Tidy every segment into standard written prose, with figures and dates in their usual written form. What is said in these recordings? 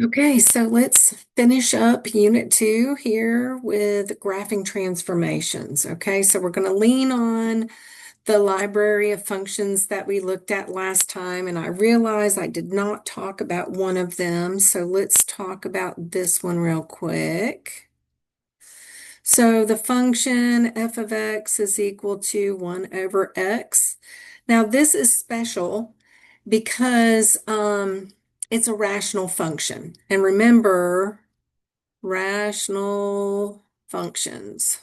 Okay, so let's finish up Unit 2 here with graphing transformations. Okay, so we're going to lean on the library of functions that we looked at last time, and I realize I did not talk about one of them, so let's talk about this one real quick. So the function f of x is equal to 1 over x. Now this is special because it's a rational function. And remember, rational functions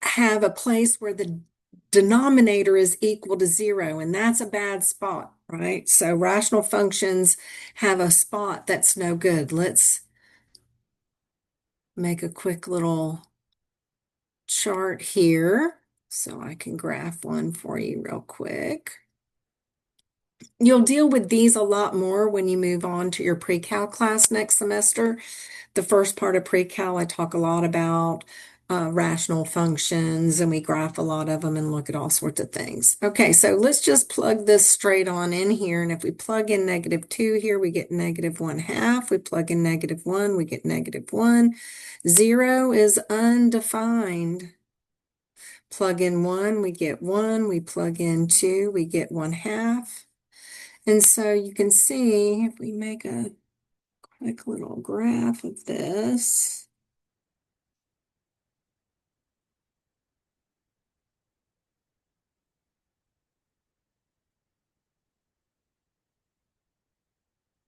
have a place where the denominator is equal to 0, and that's a bad spot, right? So rational functions have a spot that's no good. Let's make a quick little chart here so I can graph one for you real quick. You'll deal with these a lot more when you move on to your pre-cal class next semester. The first part of pre-cal, I talk a lot about rational functions, and we graph a lot of them and look at all sorts of things. Okay, so let's just plug this straight on in here. And if we plug in -2 here, we get -1/2. We plug in -1, we get -1. 0 is undefined. Plug in 1, we get 1. We plug in 2, we get 1/2. And so you can see if we make a quick little graph of this,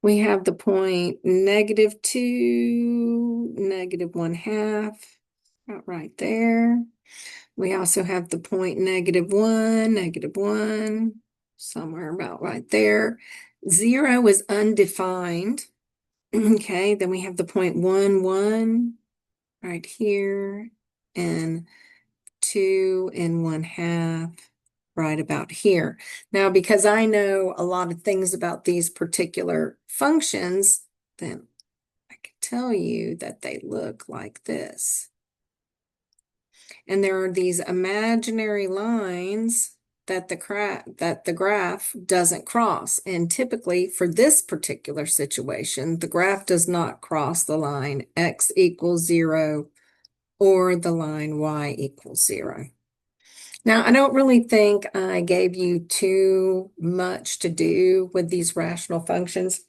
we have the point -2, -1/2, about right there. We also have the point -1, -1, somewhere about right there. 0 is undefined. Okay, then we have the point 1, 1 right here, and 2 and 1/2 right about here. Now, because I know a lot of things about these particular functions, then I can tell you that they look like this. And there are these imaginary lines that the graph doesn't cross. And typically for this particular situation, the graph does not cross the line x equals 0 or the line y equals 0. Now, I don't really think I gave you too much to do with these rational functions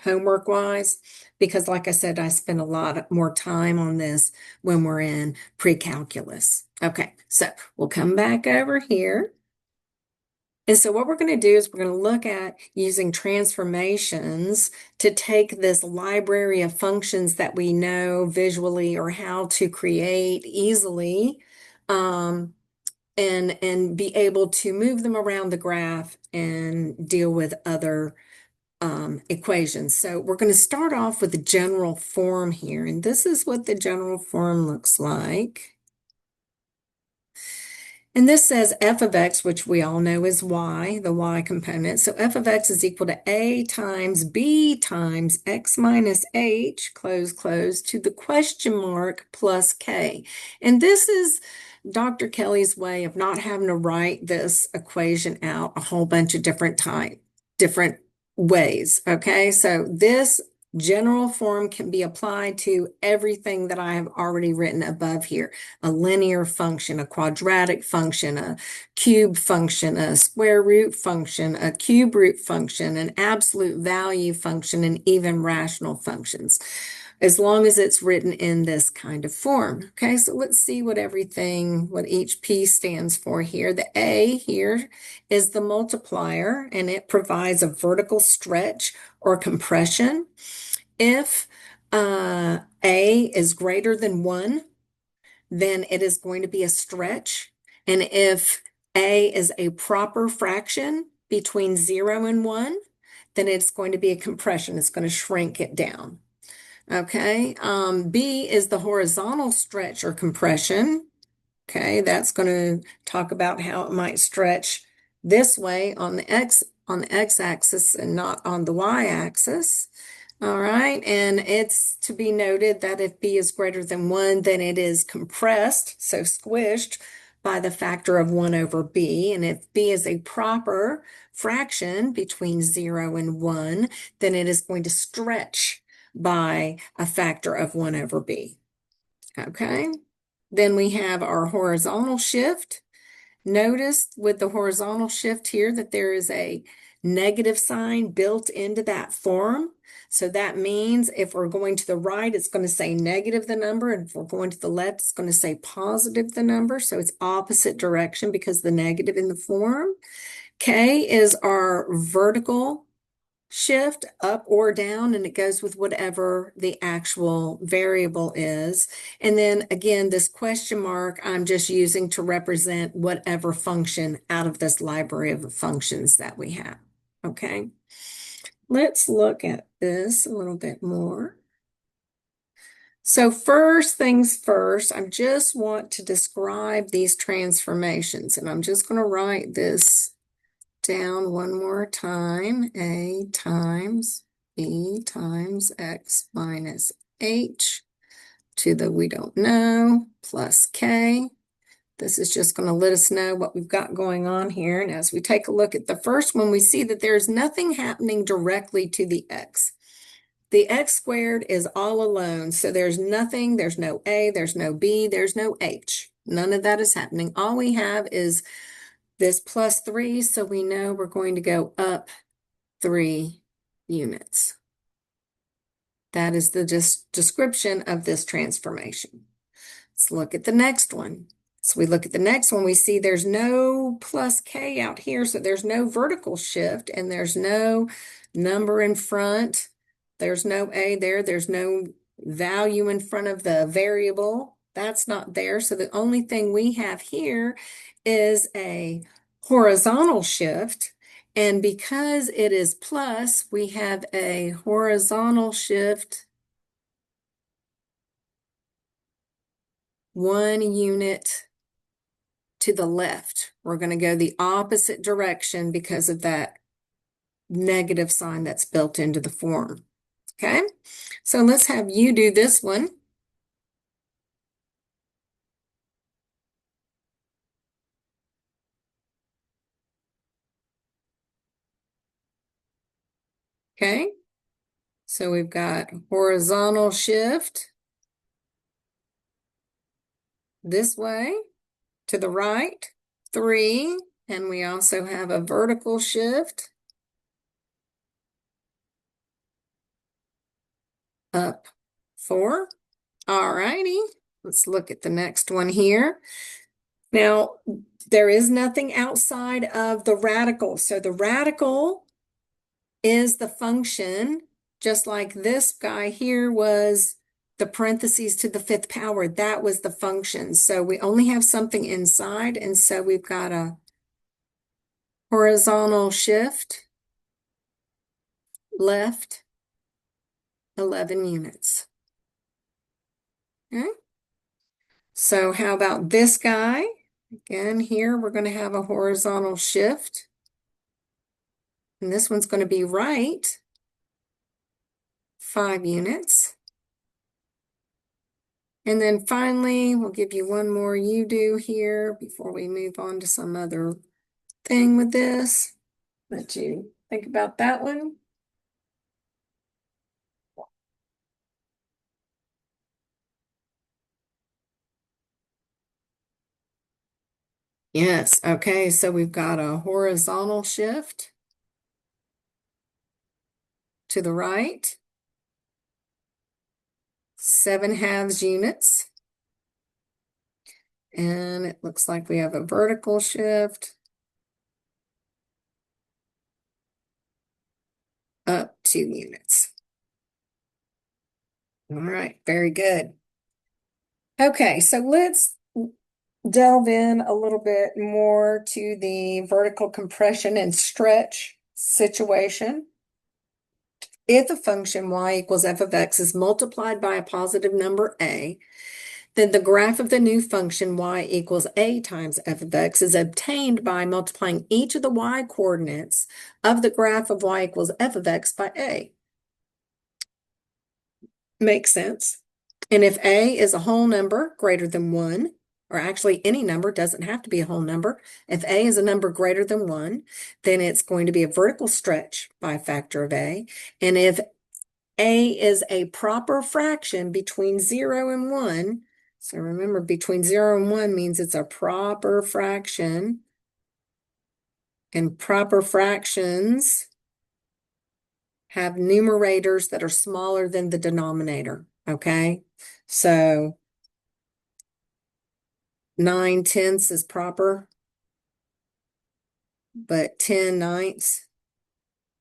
homework-wise, because like I said, I spend a lot more time on this when we're in pre-calculus. Okay, so we'll come back over here. And so what we're going to do is we're going to look at using transformations to take this library of functions that we know visually or how to create easily, and be able to move them around the graph and deal with other equations. So we're going to start off with the general form here, and this is what the general form looks like. And this says f of x, which we all know is y, the y component. So f of x is equal to a times b times x minus h, close, to the question mark plus k. And this is Dr. Kelly's way of not having to write this equation out a whole bunch of different ways. Okay, so this general form can be applied to everything that I have already written above here: a linear function, a quadratic function, a cube function, a square root function, a cube root function, an absolute value function, and even rational functions, as long as it's written in this kind of form. Okay, so let's see what each P stands for here. The A here is the multiplier, and it provides a vertical stretch or compression. If A is greater than 1, then it is going to be a stretch. And if A is a proper fraction between 0 and 1, then it's going to be a compression. It's going to shrink it down. Okay, B is the horizontal stretch or compression. Okay, that's going to talk about how it might stretch this way on the x-axis and not on the y-axis. All right, and it's to be noted that if B is greater than 1, then it is compressed, so squished, by the factor of 1 over b. And if b is a proper fraction between 0 and 1, then it is going to stretch by a factor of 1 over b. Okay? Then we have our horizontal shift. Notice with the horizontal shift here that there is a negative sign built into that form. So that means if we're going to the right, it's going to say negative the number. And if we're going to the left, it's going to say positive the number. So it's opposite direction because the negative in the form. K is our vertical shift up or down, and it goes with whatever the actual variable is. And then again, this question mark I'm just using to represent whatever function out of this library of functions that we have. Okay, let's look at this a little bit more. So first things first, I just want to describe these transformations, and I'm just going to write this down one more time. A times b times x minus h to the we don't know plus k. This is just going to let us know what we've got going on here. And as we take a look at the first one, we see that there's nothing happening directly to the x. The x squared is all alone. So there's nothing, there's no a, there's no b, there's no h. None of that is happening. All we have is this plus 3, so we know we're going to go up 3 units. That is the description of this transformation. Let's look at the next one. So we look at the next one, we see there's no plus k out here, so there's no vertical shift, and there's no number in front. There's no a there. There's no value in front of the variable. That's not there. So the only thing we have here is a horizontal shift. And because it is plus, we have a horizontal shift 1 unit to the left. We're going to go the opposite direction because of that negative sign that's built into the form. Okay, so let's have you do this one. Okay, so we've got horizontal shift this way to the right, 3, and we also have a vertical shift up 4. All righty, let's look at the next one here. Now, there is nothing outside of the radical. So the radical is the function, just like this guy here was the parentheses to the 5th power. That was the function. So we only have something inside, and so we've got a horizontal shift left 11 units. Okay. So how about this guy? Again, here we're going to have a horizontal shift. And this one's going to be right 5 units. And then finally, we'll give you one more you do here before we move on to some other thing with this. Let you think about that one. Yes, okay, so we've got a horizontal shift to the right, 7/2 units. And it looks like we have a vertical shift up 2 units. All right, very good. Okay, so let's delve in a little bit more to the vertical compression and stretch situation. If a function y equals f of x is multiplied by a positive number a, then the graph of the new function y equals a times f of x is obtained by multiplying each of the y coordinates of the graph of y equals f of x by a. Makes sense. And if a is a whole number greater than 1, or actually any number, doesn't have to be a whole number. If A is a number greater than 1, then it's going to be a vertical stretch by a factor of A. And if A is a proper fraction between 0 and 1, so remember, between 0 and 1 means it's a proper fraction, and proper fractions have numerators that are smaller than the denominator, okay? So 9/10 is proper, but 10/9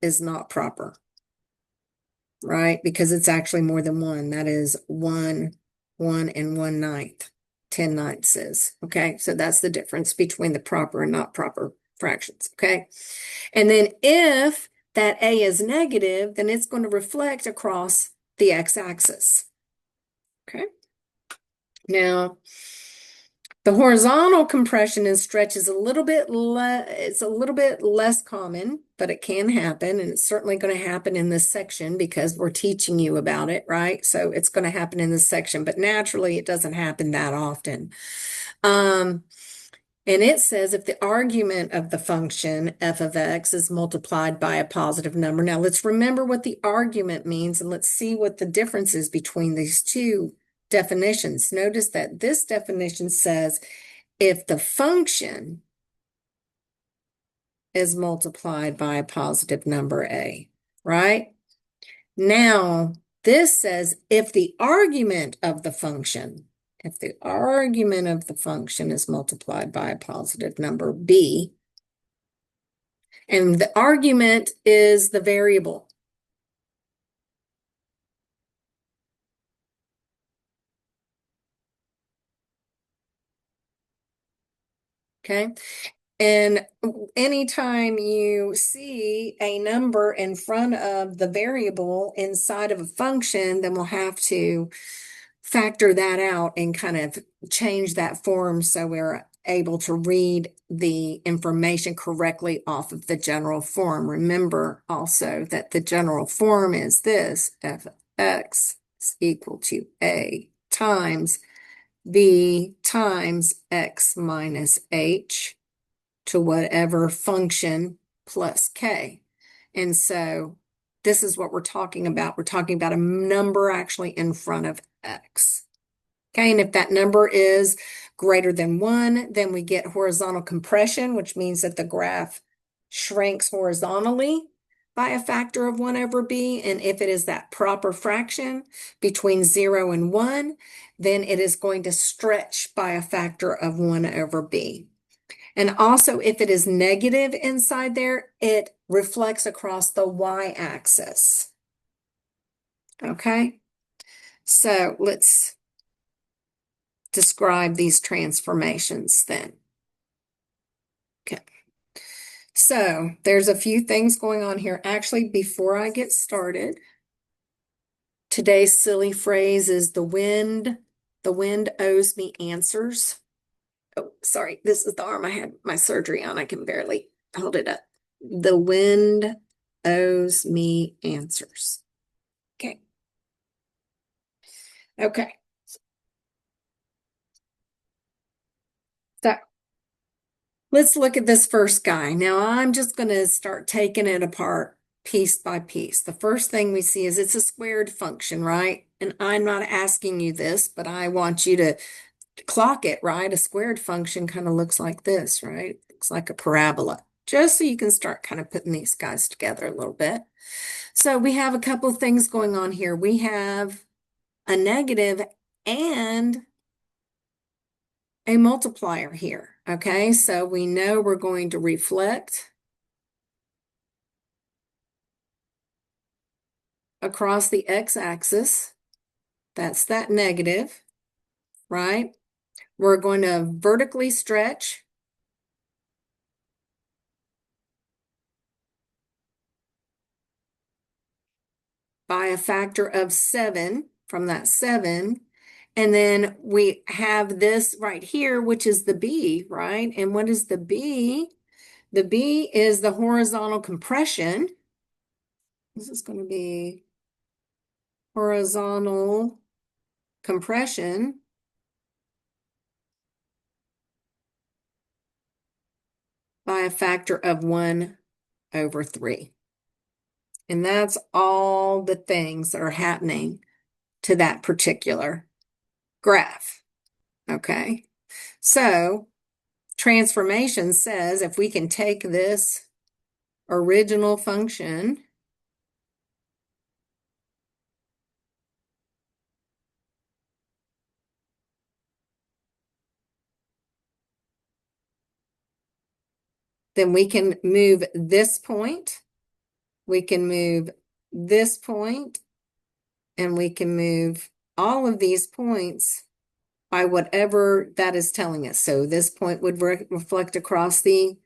is not proper, right? Because it's actually more than 1. That is 1, 1, and 1/9. 10/9 is, okay? So that's the difference between the proper and not proper fractions, okay? And then if that A is negative, then it's going to reflect across the x-axis, okay? Now, the horizontal compression and stretch is a little bit less common, but it can happen, and it's certainly going to happen in this section because we're teaching you about it, right? So it's going to happen in this section, but naturally it doesn't happen that often. And it says if the argument of the function f of x is multiplied by a positive number. Now let's remember what the argument means, and let's see what the difference is between these two definitions. Notice that this definition says if the function is multiplied by a positive number a, right? Now, this says if the argument of the function is multiplied by a positive number b, and the argument is the variable. Okay. And anytime you see a number in front of the variable inside of a function, then we'll have to factor that out and kind of change that form so we're able to read the information correctly off of the general form. Remember also that the general form is this: f of x is equal to a times b times x minus h to whatever function plus k. And so this is what we're talking about. We're talking about a number actually in front of x. Okay, and if that number is greater than 1, then we get horizontal compression, which means that the graph shrinks horizontally by a factor of 1 over b. And if it is that proper fraction between 0 and 1, then it is going to stretch by a factor of 1 over b. And also, if it is negative inside there, it reflects across the y-axis. Okay, so let's describe these transformations then. Okay, so there's a few things going on here. Actually, before I get started, today's silly phrase is the wind owes me answers. Oh, sorry, this is the arm I had my surgery on. I can barely hold it up. The wind owes me answers. Okay. Okay. So let's look at this first guy. Now I'm just going to start taking it apart piece by piece. The first thing we see is it's a squared function, right? And I'm not asking you this, but I want you to clock it, right? A squared function kind of looks like this, right? Looks like a parabola, just so you can start kind of putting these guys together a little bit. So we have a couple of things going on here. We have a negative and a multiplier here, okay? So we know we're going to reflect across the x-axis. That's that negative, right? We're going to vertically stretch by a factor of 7 from that 7. And then we have this right here, which is the B, right? And what is the B? The B is the horizontal compression. This is going to be horizontal compression by a factor of 1/3. And that's all the things that are happening to that particular graph. Okay. So transformation says if we can take this original function then we can move this point, we can move this point, and we can move all of these points by whatever that is telling us. So this point would reflect across the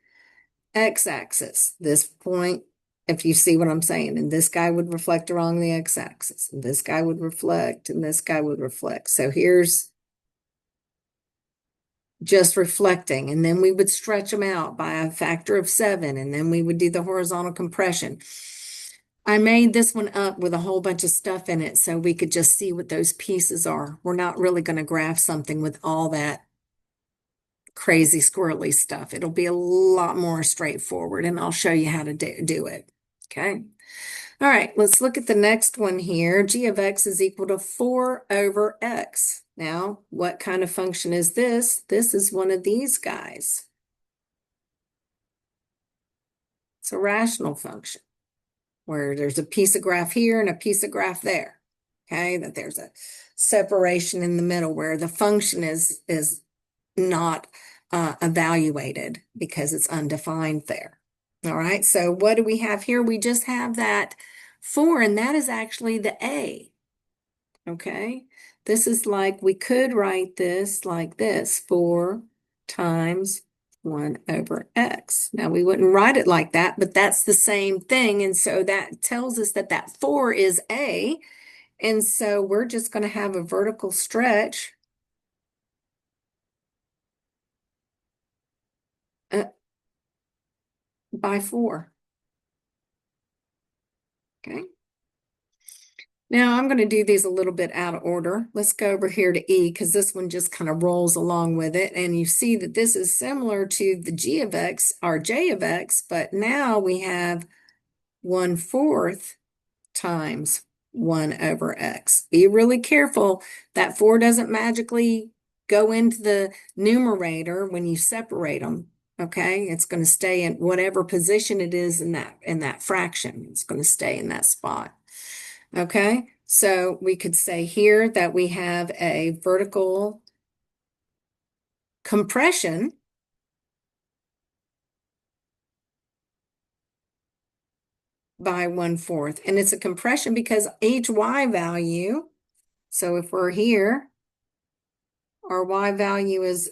x-axis. This point, if you see what I'm saying, and this guy would reflect along the x-axis, and this guy would reflect, and this guy would reflect. So here's just reflecting, and then we would stretch them out by a factor of 7, and then we would do the horizontal compression. I made this one up with a whole bunch of stuff in it so we could just see what those pieces are. We're not really going to graph something with all that crazy squirrely stuff. It'll be a lot more straightforward, and I'll show you how to do it. Okay. All right, let's look at the next one here. G of x is equal to 4/x. Now, what kind of function is this? This is one of these guys. It's a rational function where there's a piece of graph here and a piece of graph there. Okay, that there's a separation in the middle where the function is not evaluated because it's undefined there. All right, so what do we have here? We just have that 4, and that is actually the A. Okay, this is like, we could write this like this, 4 times 1/x. Now, we wouldn't write it like that, but that's the same thing. And so that tells us that that 4 is A. And so we're just going to have a vertical stretch by 4. Okay. Now I'm going to do these a little bit out of order. Let's go over here to E because this one just kind of rolls along with it. And you see that this is similar to the G of x or J of x, but now we have 1/4 times 1/x. Be really careful that 4 doesn't magically go into the numerator when you separate them. Okay, it's going to stay in whatever position it is in that fraction. It's going to stay in that spot. Okay, so we could say here that we have a vertical compression by 1/4. And it's a compression because each y value, so if we're here, our y value is,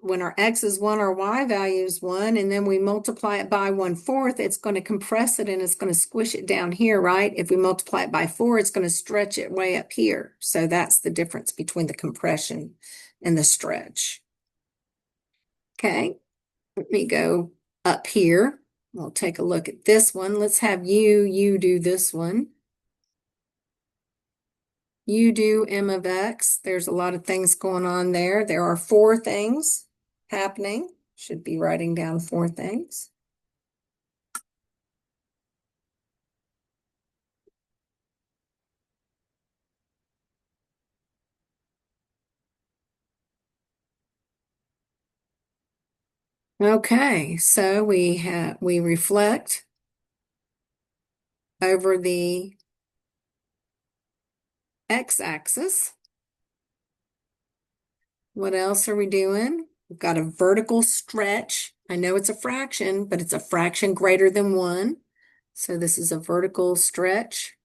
when our x is 1, our y value is 1, and then we multiply it by 1/4, it's going to compress it and it's going to squish it down here, right? If we multiply it by 4, it's going to stretch it way up here. So that's the difference between the compression and the stretch. Okay, let me go up here. We'll take a look at this one. Let's have you do this one. You do m of x. There's a lot of things going on there. There are 4 things happening. Should be writing down 4 things. Okay, so we reflect over the x-axis. What else are we doing? We've got a vertical stretch. I know it's a fraction, but it's a fraction greater than 1. So this is a vertical stretch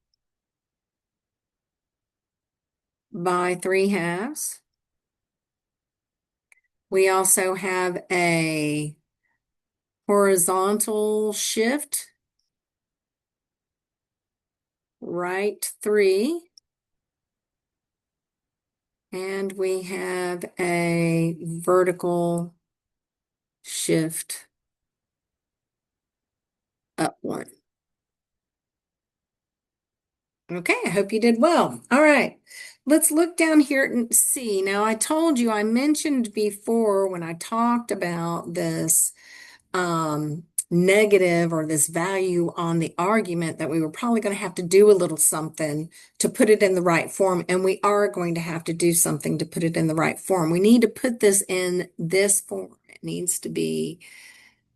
by 3/2. We also have a horizontal shift, right 3. And we have a vertical shift up 1. Okay, I hope you did well. All right, let's look down here and see. Now, I told you, I mentioned before when I talked about this negative or this value on the argument that we were probably going to have to do a little something to put it in the right form. And we are going to have to do something to put it in the right form. We need to put this in this form. It needs to be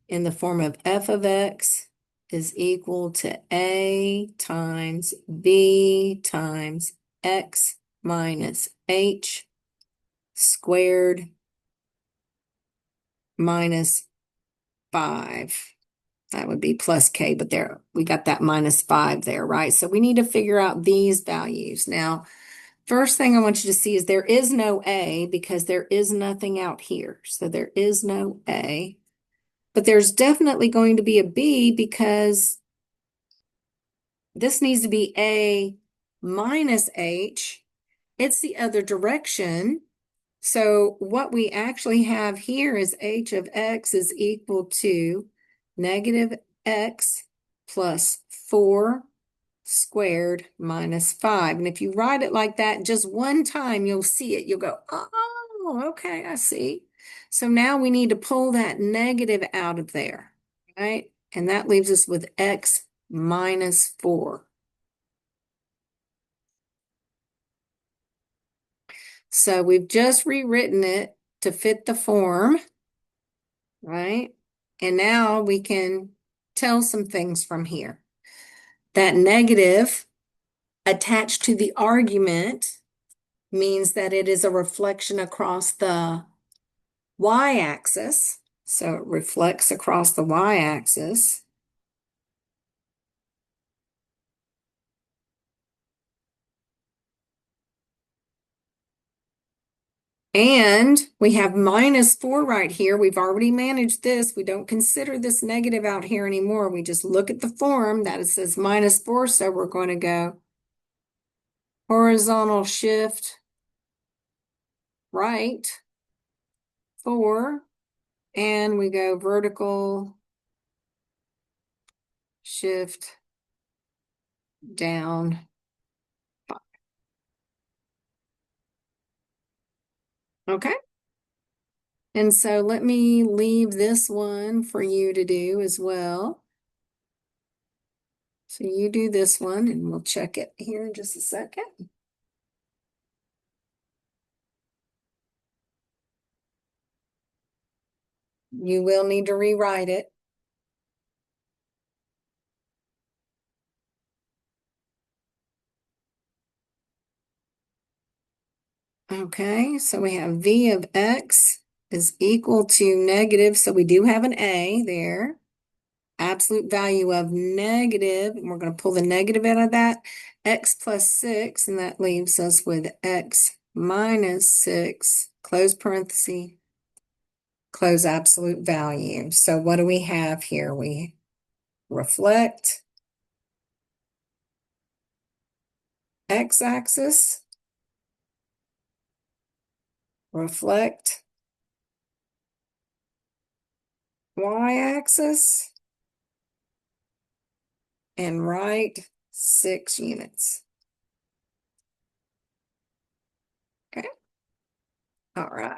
in the form of f of x is equal to a times b times x minus h squared minus 5. That would be plus k, but there we got that minus 5 there, right? So we need to figure out these values. Now, first thing I want you to see is there is no a because there is nothing out here. So there is no a, but there's definitely going to be a b because this needs to be a minus h. It's the other direction. So what we actually have here is h of x is equal to negative x plus 4 squared minus 5. And if you write it like that just one time, you'll see it. You'll go, oh, okay, I see. So now we need to pull that negative out of there, right? And that leaves us with x minus 4. So we've just rewritten it to fit the form, right? And now we can tell some things from here. That negative attached to the argument means that it is a reflection across the y-axis. So it reflects across the y-axis. And we have minus 4 right here. We've already managed this. We don't consider this negative out here anymore. We just look at the form that it says minus 4. So we're going to go horizontal shift right 4. And we go vertical shift down 5. Okay. And so let me leave this one for you to do as well. So you do this one and we'll check it here in just a second. You will need to rewrite it. Okay, so we have v of x is equal to negative, so we do have an a there. Absolute value of negative, and we're going to pull the negative out of that, x plus 6, and that leaves us with x minus 6, close parenthesis, close absolute value. So what do we have here? We reflect x-axis, reflect y-axis, and write 6 units. Okay. All right.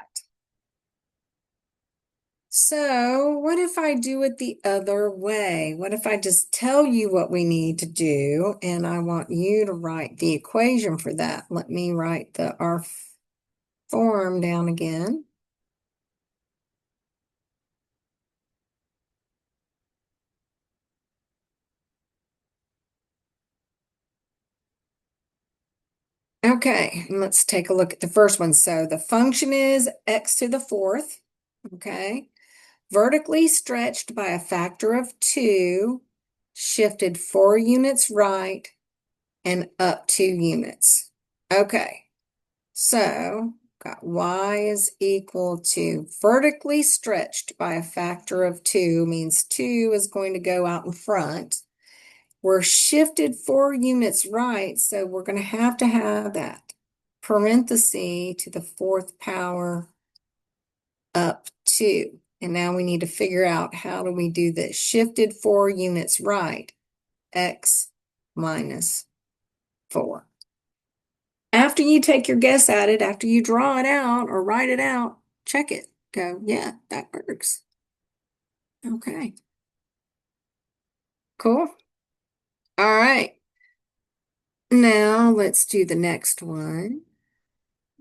So what if I do it the other way? What if I just tell you what we need to do and I want you to write the equation for that? Let me write our form down again. Okay, let's take a look at the first one. So the function is x to the 4th, okay? Vertically stretched by a factor of 2, shifted 4 units right and up 2 units. Okay, so got y is equal to vertically stretched by a factor of 2 means 2 is going to go out in front. We're shifted 4 units right, so we're going to have that parenthesis to the 4th power up 2. And now we need to figure out how do we do this. Shifted 4 units right, x minus 4. After you take your guess at it, after you draw it out or write it out, check it. Go, yeah, that works. Okay, cool. All right. Now let's do the next one.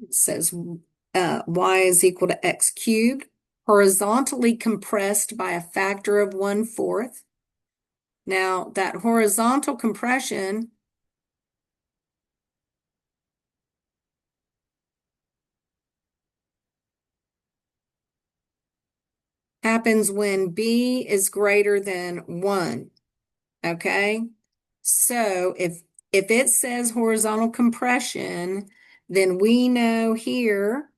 It says y is equal to x cubed, horizontally compressed by a factor of 1/4. Now, that horizontal compression happens when b is greater than 1, okay? So if it says horizontal compression, then we know here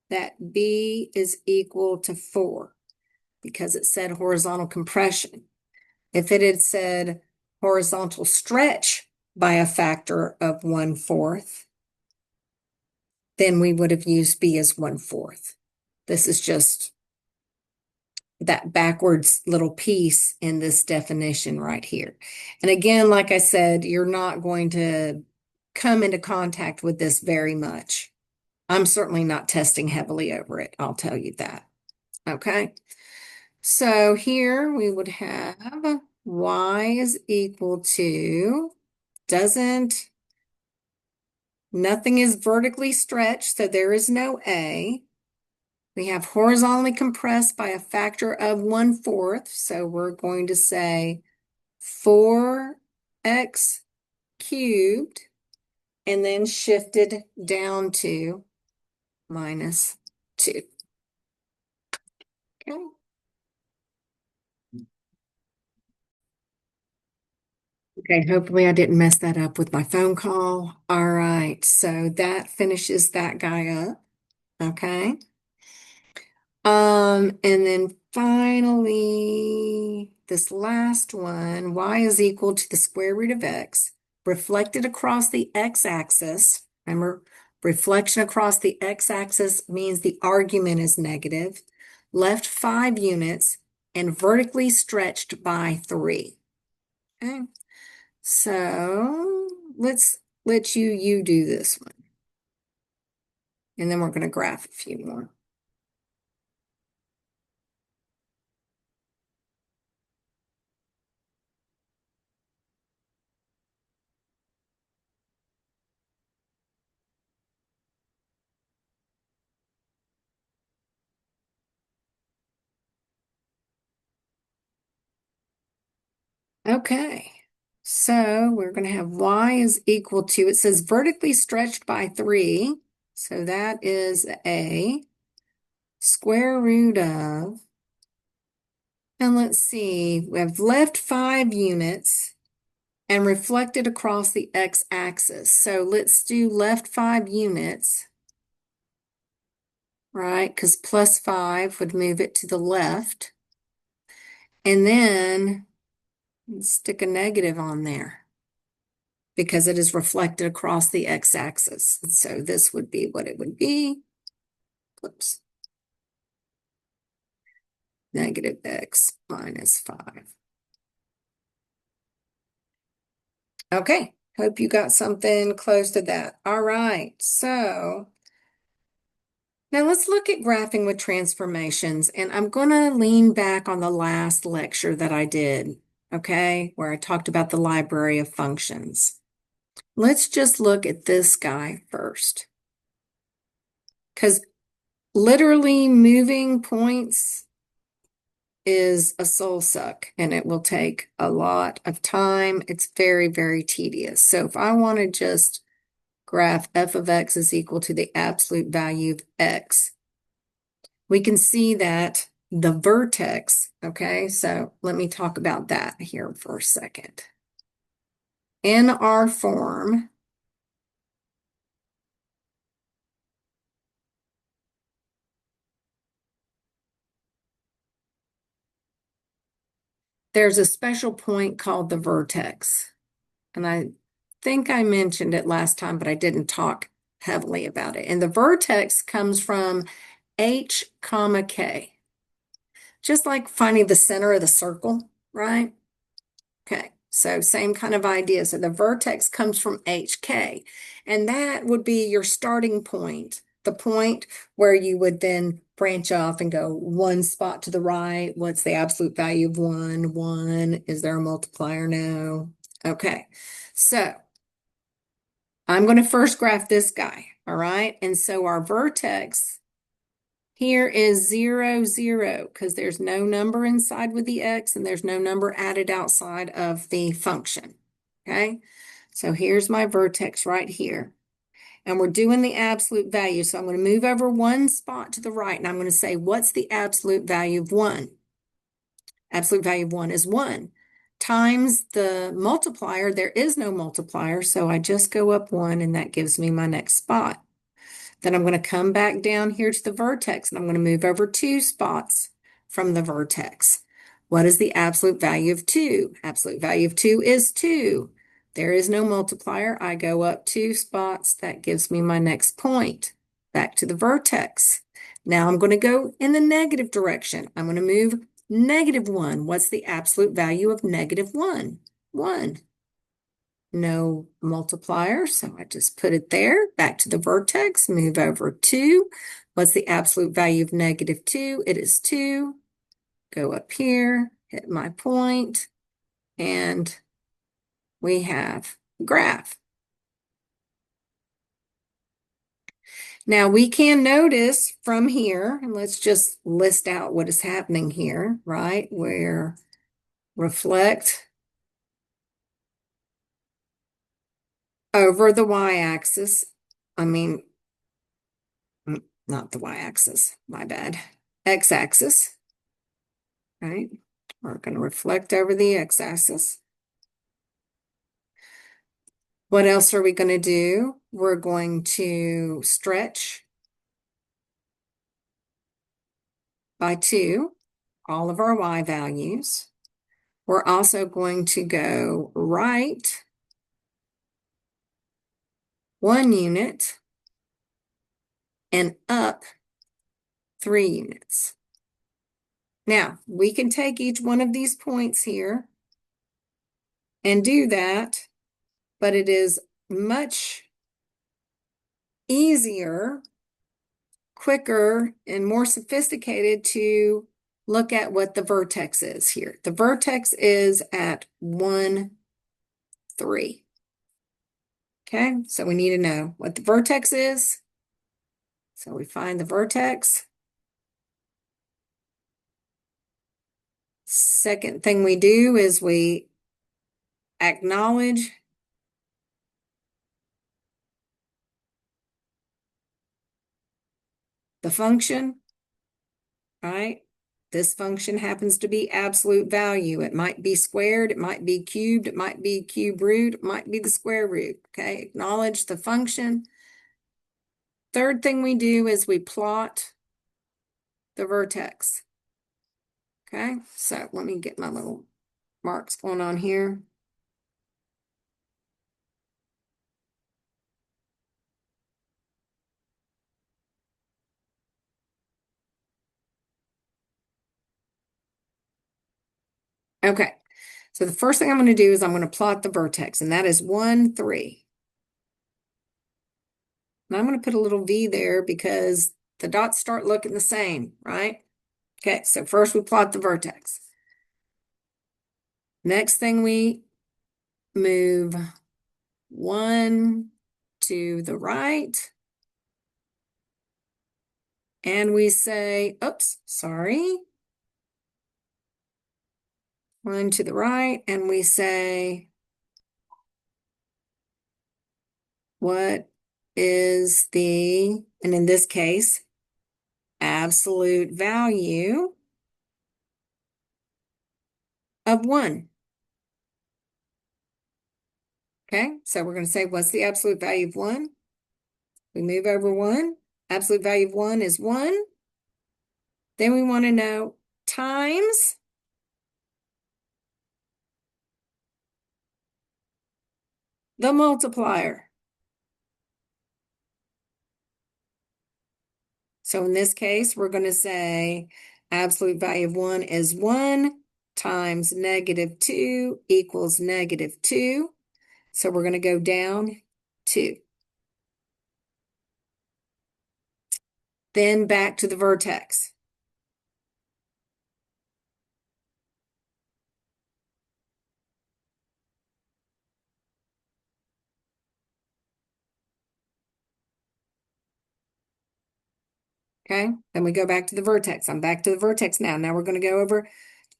that b is equal to 4 because it said horizontal compression. If it had said horizontal stretch by a factor of 1/4, then we would have used b as 1/4. This is just that backwards little piece in this definition right here. And again, like I said, you're not going to come into contact with this very much. I'm certainly not testing heavily over it, I'll tell you that. Okay, so here we would have y is equal to, nothing is vertically stretched, so there is no a. We have horizontally compressed by a factor of 1/4, so we're going to say 4x cubed, and then shifted down to minus 2. Okay. Okay, hopefully I didn't mess that up with my phone call. All right, so that finishes that guy up. Okay. And then finally, this last one, y is equal to the square root of x, reflected across the x-axis. Remember, reflection across the x-axis means the argument is negative, left 5 units, and vertically stretched by 3. Okay, so let's let you do this one. And then we're going to graph a few more. Okay, so we're going to have y is equal to, it says vertically stretched by 3, so that is a square root of, and let's see, we have left 5 units and reflected across the x-axis. So let's do left 5 units, right? Because plus 5 would move it to the left. And then stick a negative on there, because it is reflected across the x-axis. So this would be what it would be. Oops. Negative x minus 5. Okay, hope you got something close to that. All right, so now let's look at graphing with transformations, and I'm going to lean back on the last lecture that I did, okay, where I talked about the library of functions. Let's just look at this guy first, because literally moving points is a soul suck, and it will take a lot of time. It's very, very tedious. So if I want to just graph f of x is equal to the absolute value of x, we can see that the vertex, okay, so let me talk about that here for a second. In our form, there's a special point called the vertex. And I think I mentioned it last time, but I didn't talk heavily about it. And the vertex comes from H comma K. Just like finding the center of the circle, right? Okay, so same kind of idea. So the vertex comes from HK, and that would be your starting point the point where you would then branch off and go one spot to the right. What's the absolute value of 1? 1. Is there a multiplier? No. Okay. So I'm going to first graph this guy. All right. And so our vertex here is 0, 0, because there's no number inside with the x and there's no number added outside of the function. Okay. So here's my vertex right here. And we're doing the absolute value. So I'm going to move over one spot to the right and I'm going to say, what's the absolute value of 1? Absolute value of 1 is 1 times the multiplier. There is no multiplier, so I just go up 1 and that gives me my next spot. Then I'm going to come back down here to the vertex and I'm going to move over 2 spots from the vertex. What is the absolute value of 2? Absolute value of 2 is 2. There is no multiplier. I go up 2 spots. That gives me my next point. Back to the vertex. Now I'm going to go in the negative direction. I'm going to move -1. What's the absolute value of -1? 1. No multiplier, so I just put it there. Back to the vertex, move over 2. What's the absolute value of -2? It is 2. Go up here, hit my point, and we have graph. Now we can notice from here, and let's just list out what is happening here, right? Where reflect over the y-axis. I mean, not the y-axis, my bad. X-axis, right? We're going to reflect over the x-axis. What else are we going to do? We're going to stretch by 2 all of our y values. We're also going to go right 1 unit and up 3 units. Now, we can take each one of these points here and do that, but it is much easier, quicker, and more sophisticated to look at what the vertex is here. The vertex is at 1, 3. Okay, so we need to know what the vertex is. So we find the vertex. Second thing we do is we acknowledge the function, right? This function happens to be absolute value. It might be squared, it might be cubed, it might be cube root, it might be the square root, okay? Acknowledge the function. Third thing we do is we plot the vertex, okay? So let me get my little marks going on here. Okay, so the first thing I'm going to do is I'm going to plot the vertex, and that is 1, 3. And I'm going to put a little V there because the dots start looking the same, right? Okay, so first we plot the vertex. Next thing we move 1 to the right. And we say, oops, sorry. 1 to the right, and we say, what is the, and in this case, absolute value of 1? Okay, so we're going to say, what's the absolute value of 1? We move over 1. Absolute value of 1 is 1. Then we want to know times the multiplier. So in this case, we're going to say absolute value of 1 is 1 times -2 equals -2. So we're going to go down 2. then back to the vertex. Okay, then we go back to the vertex. I'm back to the vertex now. Now we're going to go over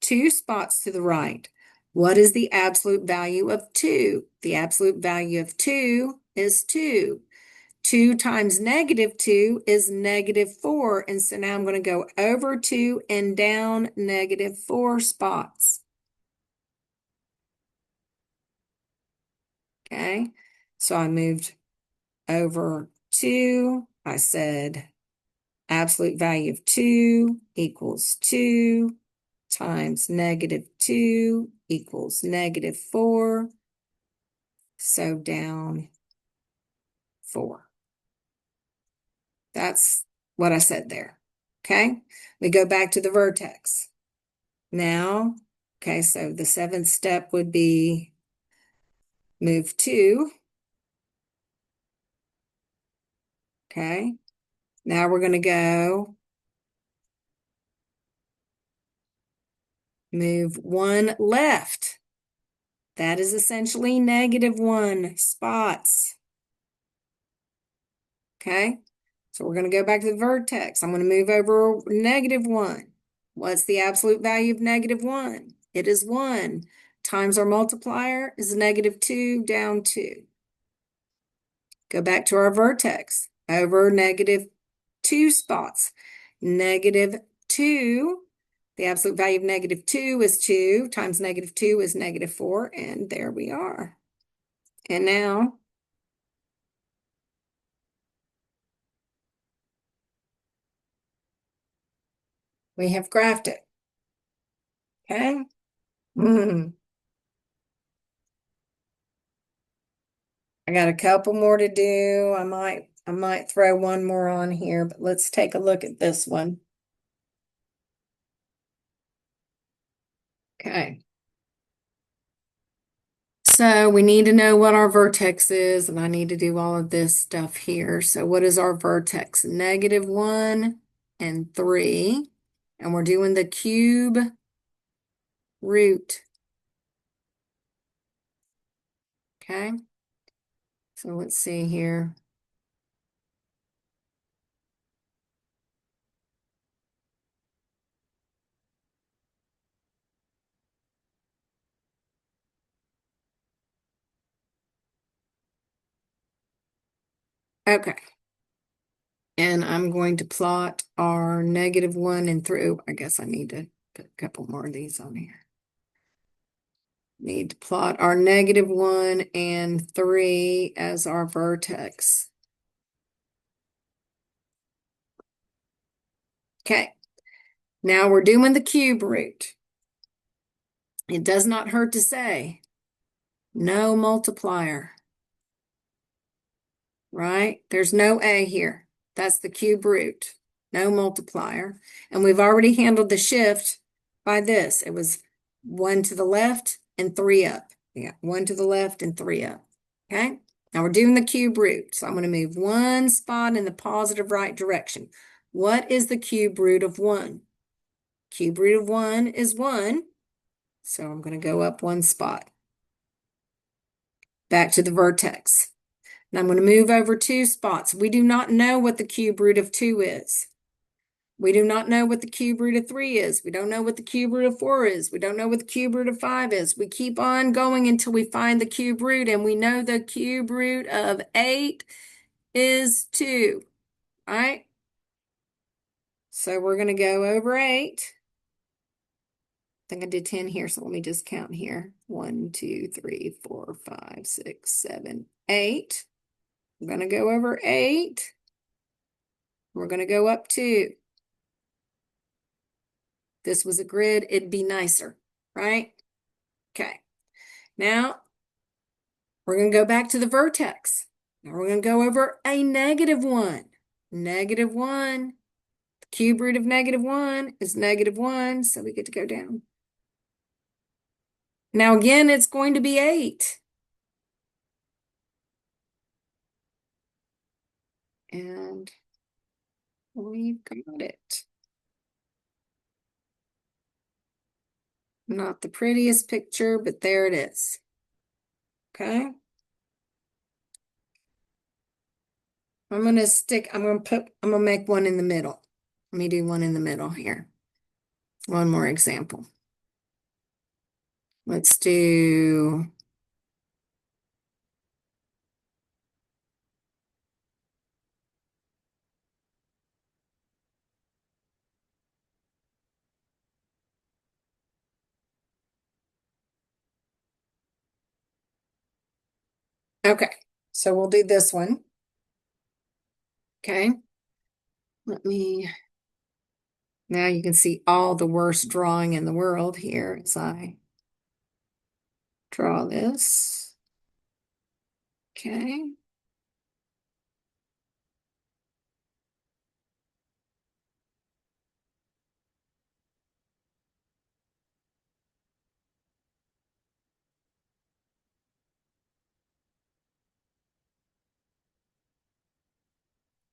2 spots to the right. What is the absolute value of 2? The absolute value of 2 is 2. 2 times -2 is -4. And so now I'm going to go over 2 and down -4 spots. Okay, so I moved over 2. I said absolute value of 2 equals 2 times -2 equals -4. So down 4. That's what I said there. Okay, we go back to the vertex. Now, okay, so the 7th step would be move 2. Okay, now we're going to go move 1 left. That is essentially -1 spots. Okay, so we're going to go back to the vertex. I'm going to move over -1. What's the absolute value of -1? It is 1 times our multiplier is -2 down 2. Go back to our vertex over -2 spots. -2, the absolute value of -2 is 2 times -2 is -4, and there we are. And now we have graphed it. Okay. I got a couple more to do. I might throw one more on here, but let's take a look at this one. Okay. So we need to know what our vertex is, and I need to do all of this stuff here. So what is our vertex? -1 and 3. And we're doing the cube root. Okay. So let's see here. Okay. And I'm going to plot our -1 and 3. I guess I need to put a couple more of these on here. Need to plot our -1 and 3 as our vertex. Okay, now we're doing the cube root. It does not hurt to say no multiplier, right? There's no a here. That's the cube root, no multiplier. And we've already handled the shift by this. It was 1 to the left and 3 up. Yeah, 1 to the left and 3 up. Okay, now we're doing the cube root. So I'm going to move 1 spot in the positive right direction. What is the cube root of 1? Cube root of 1 is 1. So I'm going to go up 1 spot. Back to the vertex. And I'm going to move over 2 spots. We do not know what the cube root of 2 is. We do not know what the cube root of 3 is. We don't know what the cube root of 4 is. We don't know what the cube root of 5 is. We keep on going until we find the cube root, and we know the cube root of 8 is 2, right? So we're going to go over 8. I think I did 10 here, so let me just count here. 1, 2, 3, 4, 5, 6, 7, 8. I'm going to go over 8. We're going to go up 2. This was a grid, it'd be nicer, right? Okay. Now, we're going to go back to the vertex. Now we're going to go over a -1. -1. The cube root of -1 is -1, so we get to go down. Now again, it's going to be 8. And We've got it. Not the prettiest picture, but there it is. Okay. I'm gonna make one in the middle. Let me do one in the middle here. One more example. Let's do, okay, so we'll do this one. Okay. Now you can see all the worst drawing in the world here as I draw this. Okay.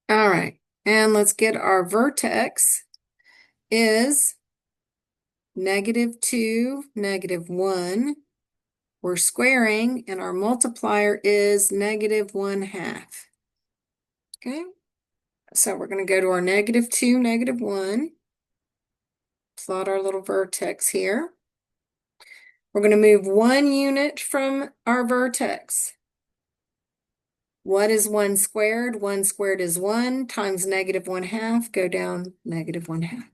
All right. And let's get our vertex is -2, -1. We're squaring, and our multiplier is -1/2. Okay. So we're going to go to our -2, -1. Plot our little vertex here. We're going to move 1 unit from our vertex. What is 1 squared? 1 squared is 1 times -1/2. Go down -1/2.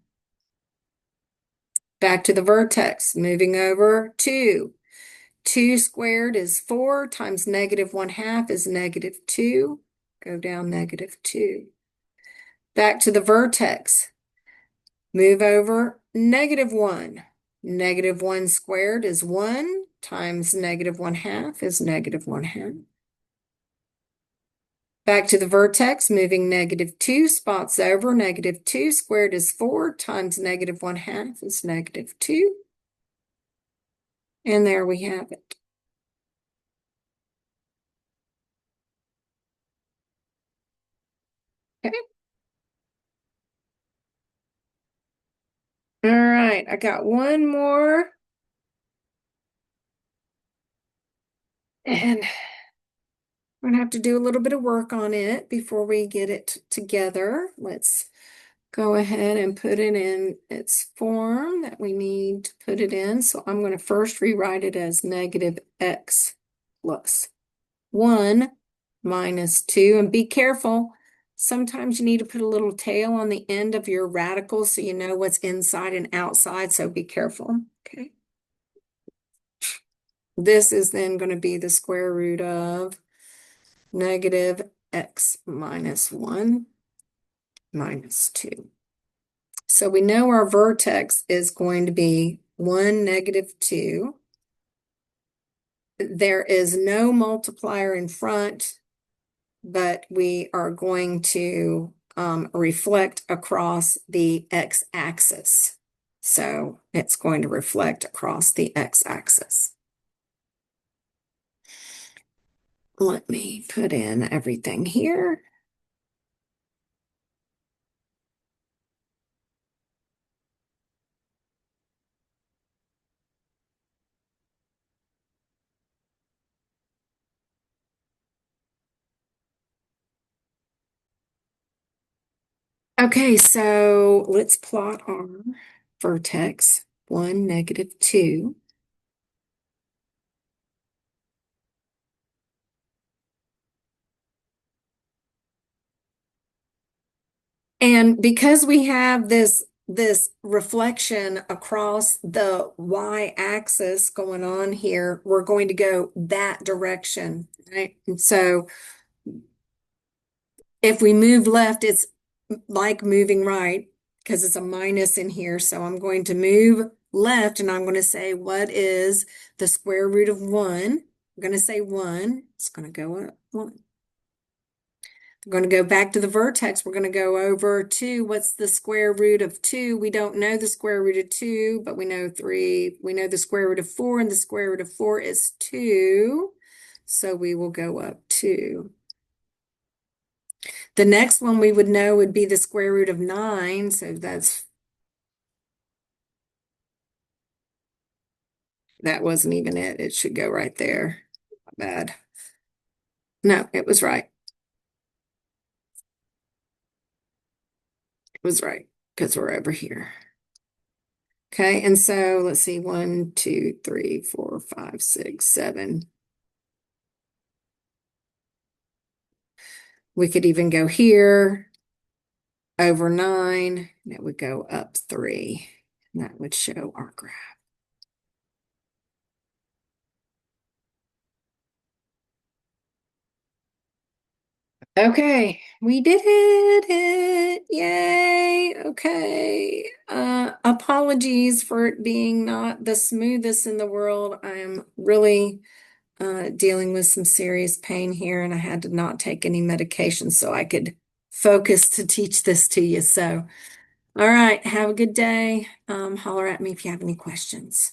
Back to the vertex, moving over 2. 2 squared is 4 times -1/2 is -2. Go down -2. Back to the vertex. Move over -1. -1 squared is 1 times -1/2 is -1/2. Back to the vertex, moving -2 spots over. -2 squared is 4 times -1/2 is -2. And there we have it. Okay. All right, I got one more. And we're gonna have to do a little bit of work on it before we get it together. Let's go ahead and put it in its form that we need to put it in. So I'm going to first rewrite it as -x plus 1 minus 2. And be careful. Sometimes you need to put a little tail on the end of your radical so you know what's inside and outside. So be careful. Okay. This is then going to be the square root of -x minus 1 minus 2. So we know our vertex is going to be 1, -2. There is no multiplier in front, but we are going to reflect across the x-axis. So it's going to reflect across the x-axis. Let me put in everything here. Okay, so let's plot our vertex, 1, -2. And because we have this reflection across the y-axis going on here, we're going to go that direction, right? And so if we move left, it's like moving right because it's a minus in here. So I'm going to move left and I'm going to say, what is the square root of 1? I'm going to say 1. It's going to go up 1. We're going to go back to the vertex. We're going to go over 2. What's the square root of 2? We don't know the square root of 2, but we know 3. We know the square root of 4, and the square root of 4 is 2. So we will go up 2. The next one we would know would be the square root of 9. So that wasn't even it. It should go right there. Not bad. No, it was right. It was right because we're over here. Okay, and so let's see, 1, 2, 3, 4, 5, 6, 7. We could even go here over 9, and it would go up 3. And that would show our graph. Okay, we did it. Yay. Okay. Apologies for it being not the smoothest in the world. I am really dealing with some serious pain here, and I had to not take any medication so I could focus to teach this to you. So, all right, have a good day. Holler at me if you have any questions.